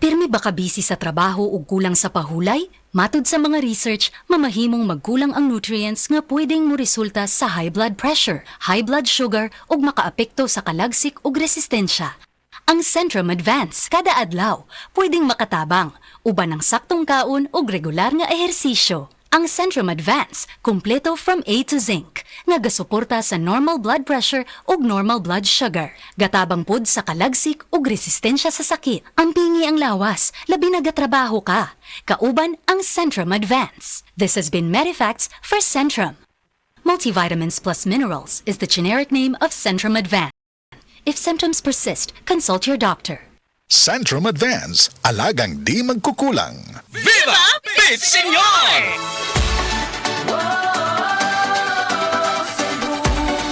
Pirmi ba ka busy sa trabaho o kulang sa pahulay? Matud sa mga research, mamahimong magkulang ang nutrients nga pwedeng mo resulta sa high blood pressure, high blood sugar ug makaapekto sa kalagsik ug resistensya. Ang Centrum Advance kada adlaw pwedeng makatabang uban ng saktong kaon ug regular nga ehersisyo. Ang Centrum Advance kumpleto from A to Zinc nga gasuporta sa normal blood pressure ug normal blood sugar. Gatabang pod sa kalagsik ug resistensya sa sakit. Ampingi ang lawas, labi na gatrabaho ka. Kauban ang Centrum Advance. This has been Medifacts for Centrum. Multivitamins plus minerals is the generic name of Centrum Advance. If symptoms persist, consult your doctor. Centrum Advance, alagang di magkukulang. Viva Pit Senyor!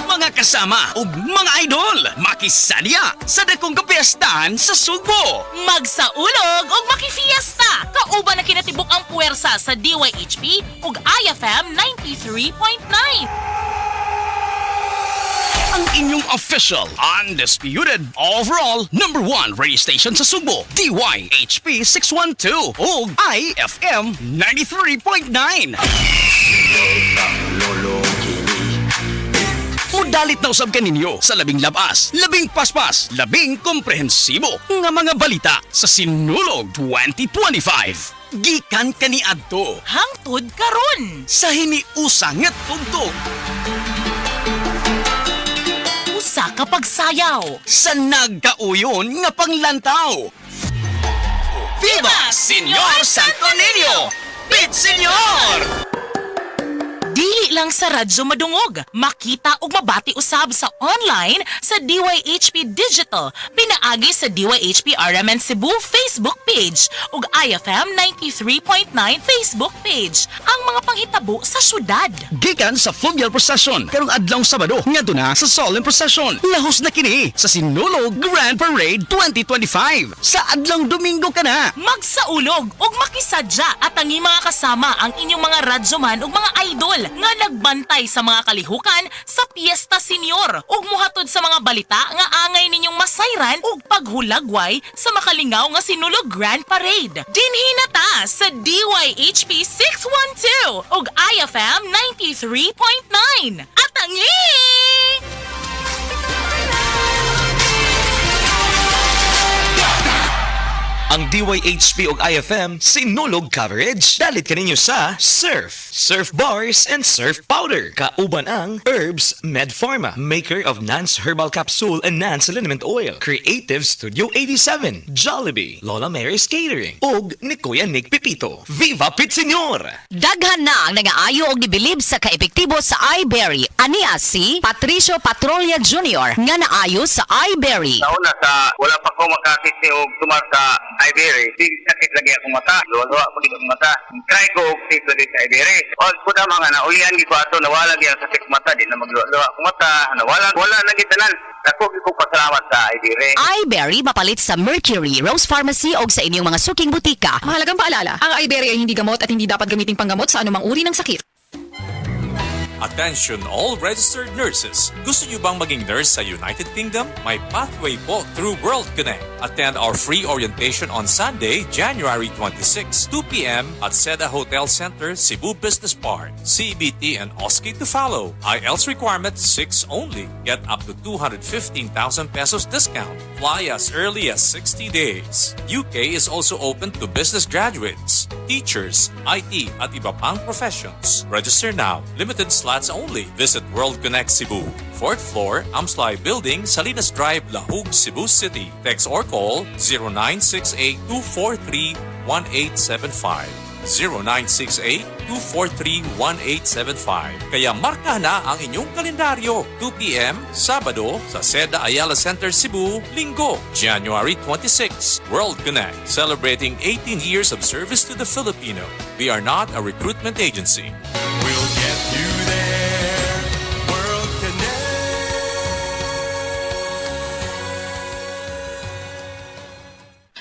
Mga kasama ug mga idol, makisadya sa dakong kapiyastahan sa Subo. Magsaulog og makifiesta! Kauban na kinatibuk ang puwersa sa DYHP ug IFM 93.9. Ang inyong official, undisputed, overall, #1 radio station sa Subo, DYHP 612 ug IFM 93.9. Mudalit na usab kaninyo sa labing labas, labing paspas, labing komprehensibo nga mga balita sa Sinulog 2025. Gikan kaniadto Hangtod karon. sa hiniusa nga tugtog Usa ka pagsayaw. sa nagkauyon nga panglantaw. Viva Senyor Santo Niño! Pit Senyor! Dili lang sa radyo madungog, makita ug mabati usab sa online sa DYHP Digital, pinaagi sa DYHP RMN Cebu Facebook page ug IFM 93.9 Facebook page. Ang mga panghitabo sa syudad. Gikan sa Fluvial Procession karong adlawng Sabado ngadto na sa Solemn Procession. Lahos na kini sa Sinulog Grand Parade 2025 sa adlawng Domingo kana. Magsaulog ug makisadya at ang inyong mga kasama ang inyong mga radyoman ug mga idol nga nagbantay sa mga kalihukan sa Piesta Senior ug muhatod sa mga balita nga angay ninyong masayran ug paghulagway sa makalingaw nga Sinulog Grand Parade. Dinhi na ta sa DYHP 612 ug IFM 93.9. At ang Ang DYHP ug IFM sinulog coverage. Dalit kaninyo sa Surf Bars and Surf Powder. Kauban ang Herbs Med Pharma, maker of Nance Herbal Capsule and Nance Liniment Oil. Creative Studio 87, Jollibee, Lola Mary's Catering, ug ni Kuya Nick Pipito. Viva Pit Senyor! Daghan na ang nangaayo og nibilib sa kaepektibo sa iBerry. Ania si Patricio Patrolia Jr. nga naayo sa iBerry. Nauna sa wala pa ko makasisi o tumar sa iBerry. Sig sakit lagi akong mata. Luwa-luwa pag akong mata. Try ko og sakit lagi sa iBerry. O kuda mga naulian gi ko ato nawala gyud ang sakit mata di na magluwa-luwa akong mata. Wala na gitanan. Ako gi ko pasalamat sa iBerry. iBerry mapalit sa Mercury, Rose Pharmacy o sa inyong mga suking butika. Mahalagang paalala, ang iBerry ay hindi gamot at hindi dapat gamiting panggamot sa anumang uri ng sakit. Attention all registered nurses. Gusto niyo bang maging nurse sa United Kingdom? May pathway po through World Connect. Attend our free orientation on Sunday, January 26, 2 p.m. at Seda Hotel Center, Cebu Business Park. CBT and OSCE to follow. IELTS requirement 6 only. Get up to 215,000 pesos discount. Fly as early as 60 days. UK is also open to business graduates, teachers, IT at iba pang professions. Register now. Limited slots only. Visit World Connect Cebu. 4th floor, Amslay Building, Salinas Drive, Lahug, Cebu City. Text or call 0968-243-1875. 0968-243-1875. Kaya marka na ang inyong kalendaryo. 2 p.m. Sabado sa Seda Ayala Center, Cebu. Linggo, January 26. World Connect, celebrating 18 years of service to the Filipino. We are not a recruitment agency. We'll get you there. World Connect.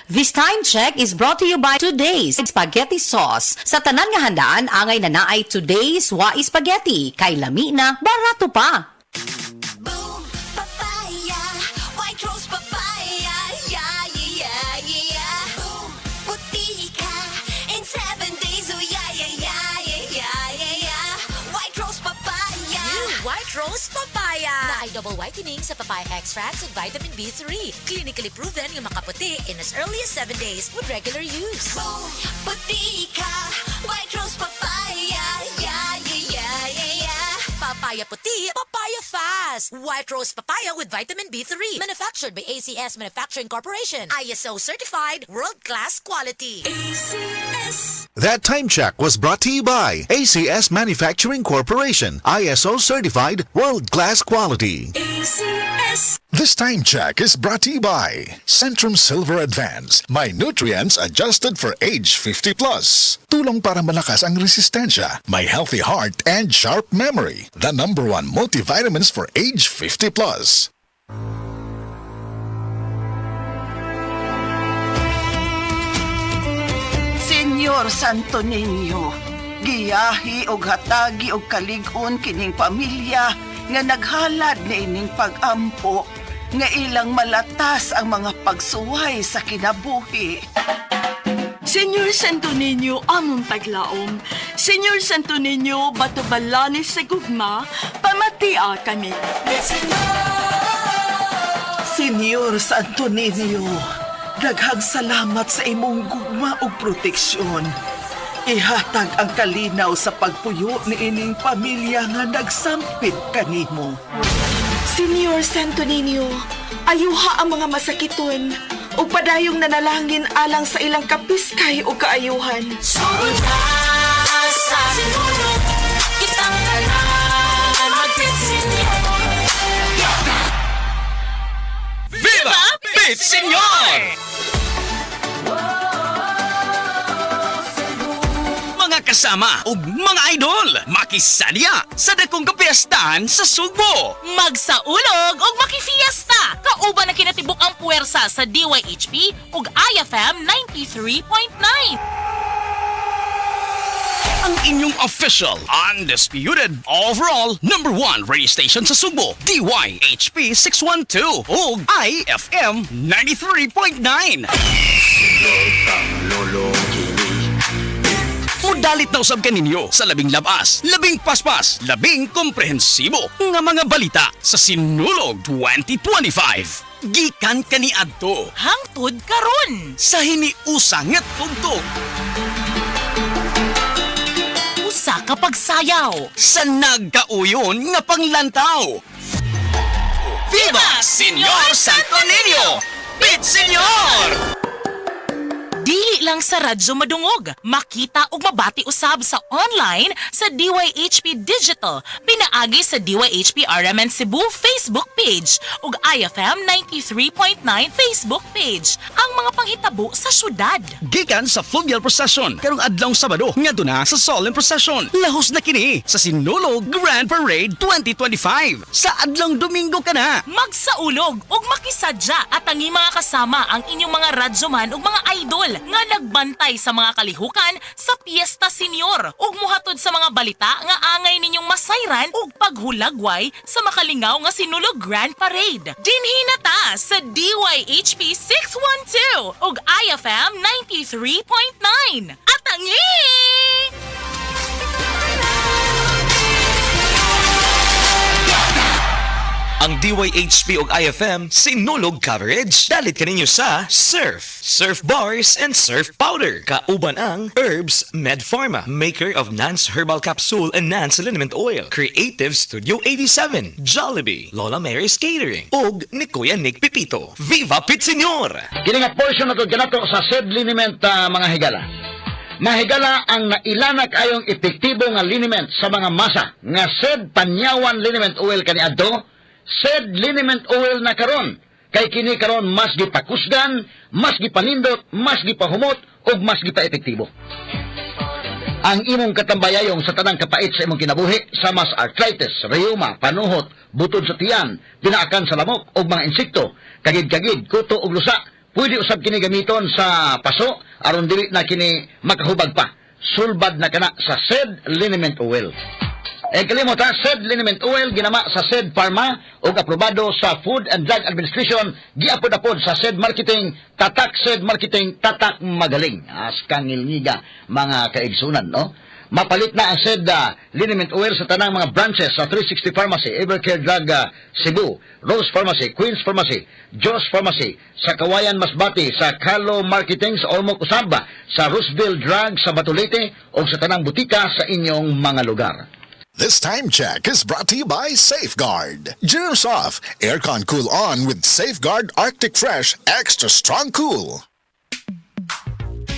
This time check is brought to you by Today's Spaghetti Sauce. Sa tanan nga handaan, angay na naay Today's Wa Spaghetti. Kay lami na, barato pa. Boom, papaya, white rose papaya, yeah, yeah, yeah, yeah. Boom, double whitening sa papaya extracts with vitamin B3. Clinically proven nga makaputi in as early as 7 days with regular use. Puti ka, White Rose Papaya. Yeah, yeah, yeah, yeah, yeah. Papaya puti, papaya fast. White Rose Papaya with vitamin B3. Manufactured by ACS Manufacturing Corporation. ISO certified, world-class quality. ACS. That time check was brought to you by ACS Manufacturing Corporation, ISO certified, world-class quality. ACS. This time check is brought to you by Centrum Silver Advance. My nutrients adjusted for age 50 plus. Tulong para malakas ang resistensya, my healthy heart and sharp memory. The #1 multivitamins for age 50 plus. Senyor Santo Niño, giyahi og hatagi og kalig-on kining pamilya nga naghalad ni ining pag-ampo nga ilang malatas ang mga pagsuway sa kinabuhi. Senyor Santo Niño, among taglaom. Senyor Santo Niño, batubalani sa gugma, pamatia kami. Senyor Santo Niño, daghang salamat sa imong gugma ug proteksyon. Ihatag ang kalinaw sa pagpuyo ni ining pamilya nga nagsampit kanimo. Senyor Santo Niño, ayuha ang mga masakiton o padayong nanalangin alang sa ilang kapiskay o kaayuhan. Sumunda sa sinulog, kitang tanan magpisinyo. Viva Pit Senyor! Mga kasama ug mga idol, makisadya sa dakong kapiyastahan sa Sugbo. Magsaulog og makifiesta! Kauban na kinatibuk ang puwersa sa DYHP ug IFM 93.9. Ang inyong official, undisputed, overall, #1 radio station sa Sugbo, DYHP 612 ug IFM 93.9. Mudalit na usab kaninyo sa labing labas, labing paspas, labing komprehensibo nga mga balita sa Sinulog 2025. Gikan kaniadto Hangtod karon sa hiniusa nga tugtog. usa ka pagsayaw Sa nagkauyon nga panglantaw. Viva Senyor Santo Niño! Pit Senyor! Dili lang sa radyo madungog, makita ug mabati usab sa online sa DYHP Digital, pinaagi sa DYHP RMN Cebu Facebook page ug IFM 93.9 Facebook page. Ang mga panghitabo sa syudad. Gikan sa Fluvial Procession karong adlawng Sabado ngadto na sa Solemn Procession. Lahos na kini sa Sinulog Grand Parade 2025 sa adlawng Domingo kana. Magsaulog ug makisadya at ang mga kasama ang inyong mga radyoman ug mga idol nga nagbantay sa mga kalihukan sa Piesta Senior ug muhatod sa mga balita nga angay ninyong masayran ug paghulagway sa makalingaw nga Sinulog Grand Parade. Dinhi na ta sa DYHP 612 ug IFM 93.9. At ang Ang DYHP ug IFM Sinulog coverage dalit kaninyo sa Surf, Surf Bars and Surf Powder. Kauban ang Herbs Med Pharma, maker of Nance Herbal Capsule and Nance Liniment Oil. Creative Studio 87, Jollibee, Lola Mary's Catering, ug ni Kuya Nick Pipito. Viva Pit Senyor! Kiningat portion na to ganato sa SED liniment mga higala. Mahigala ang nailanak ayong epektibo nga liniment sa mga masa nga SED Panyawan Liniment Oil kaniadto. SED liniment oil na karon kay kini karon mas gipakusgan, mas gipanindot, mas gipahumot ug mas gipaepektibo. Ang imong katambayayong sa tanang kapait sa imong kinabuhi sa mas arthritis, rheuma, panuhot, butod sa tiyan, pinaakan sa lamok ug mga insekto, kagid-kagid, kuto ug lusa, pwede usab kini gamiton sa paso aron dili na kini makahubag pa. Sulbad na kana sa SED liniment oil. Kalimot ha, SED Liniment Oil ginama sa SED Pharma ug aprobado sa Food and Drug Administration, giapod-apod sa SED Marketing, tatak SED Marketing, tatak magaling. As kangilngiga mga kaigsunan, no? Mapalit na ang SED liniment oil sa tanang mga branches sa 360 Pharmacy, Evercare Drug Cebu, Rose Pharmacy, Queen's Pharmacy, Joss Pharmacy, sa Kawayan Masbati, sa Kalo Marketing sa Ormoc Usamba, sa Roosevelt Drug sa Batulete o sa tanang butika sa inyong mga lugar. This time check is brought to you by Safeguard. Germs off, aircon cool on with Safeguard Arctic Fresh Extra Strong Cool.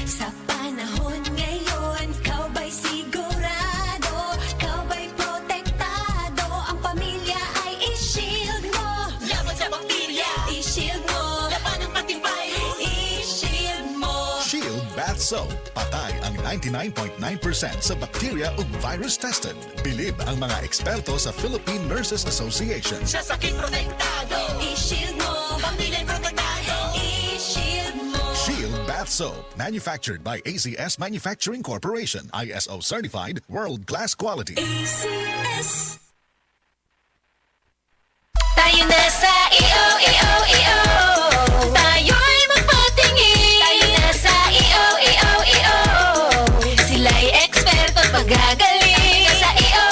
Sa panahon ngayon, kau ba'y sigurado? Kau ba'y protektado? Ang pamilya ay i-shield mo. Laban sa bakterya, i-shield mo. Laban ng pating virus, i-shield mo. Shield Bath Soap. Patay ang 99.9% sa bacteria ug virus tested. Bilib ang mga eksperto sa Philippine Nurses Association. Sa sakit protektado, i-shield mo. Pamilya'y protektado, i-shield mo. Shield Bath Soap. Manufactured by ACS Manufacturing Corporation. ISO certified, world-class quality. ACS. Tayo na sa EO. Tayo'y magpatingin. Tayo na sa EO. Sila'y eksperto at pagagaling. Sa EO.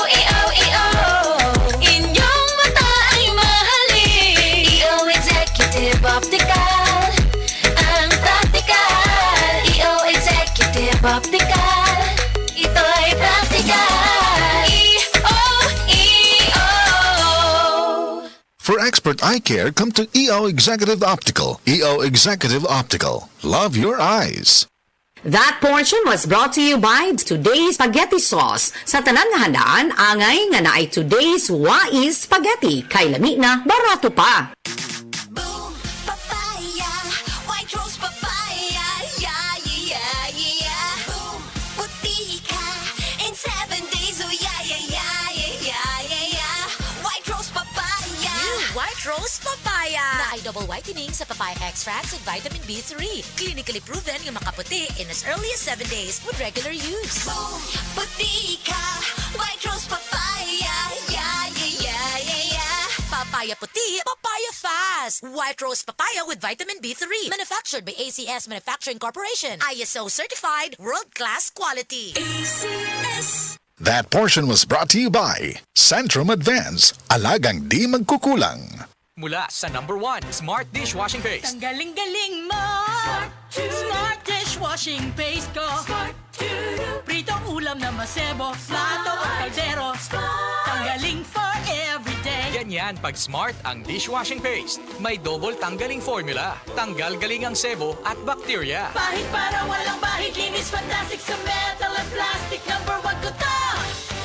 Inyong mata ay mahalin. EO Executive Optical. Ang practical. EO Executive Optical. Ito'y practical. EO. For expert eye care, come to EO Executive Optical. EO Executive Optical. Love your eyes. That portion was brought to you by Today's Spaghetti Sauce. Sa tanan nga handaan, angay nga naay Today's Wais Spaghetti. Kay lami na, barato pa. Boom, papaya, white rose papaya, yeah. Boom, puti ka, in 7 days, oh yeah. White rose papaya. New white rose papaya. Na ay double whitening sa papaya extracts with vitamin B3. Clinically proven yung makaputi in as early as 7 days with regular use. Boom, puti ka, white rose papaya, yeah. Papaya puti, papaya fast. White rose papaya with vitamin B3. Manufactured by ACS Manufacturing Corporation. ISO certified, world-class quality. ACS. That portion was brought to you by Centrum Advance. Alagang di magkukulang. Mula sa #1 Smart Dishwashing Paste. Ang galing-galing mo! Smart dishwashing paste ko. Pritong ulam na masebo, plato o kaldero. Tanggaling for everyday. Ganyan pag Smart ang dishwashing paste. May double tanggaling formula. Tanggal galing ang sebo at bakterya. Bahid para walang bahid, linis fantastic sa metal at plastic. #1 ko to!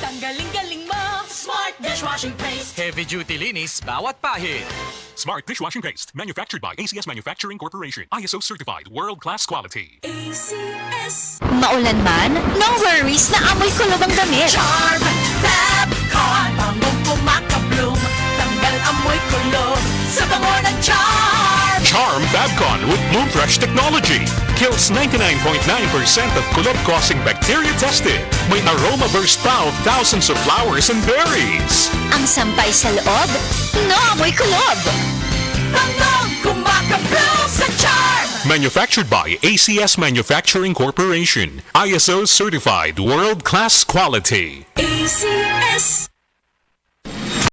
Tanggaling-galing mo! Smart dishwashing paste. Heavy duty linis bawat pahid. Smart Dishwashing Paste, manufactured by ACS Manufacturing Corporation. ISO certified, world-class quality. ACS. Maulan man, no worries na amoy kulob ang damit. Charm Fabcon, bangong kumakabloom. Tanggal amoy kulob sa bango ng Charm. Charm Fabcon with Bloom Fresh technology. Kills 99.9% of kulob-causing bacteria tested. May aroma burst pa of thousands of flowers and berries. Ang sampay sa loob, no amoy kulob. Bangong kumakabloom sa Charm. Manufactured by ACS Manufacturing Corporation. ISO certified, world-class quality. ACS.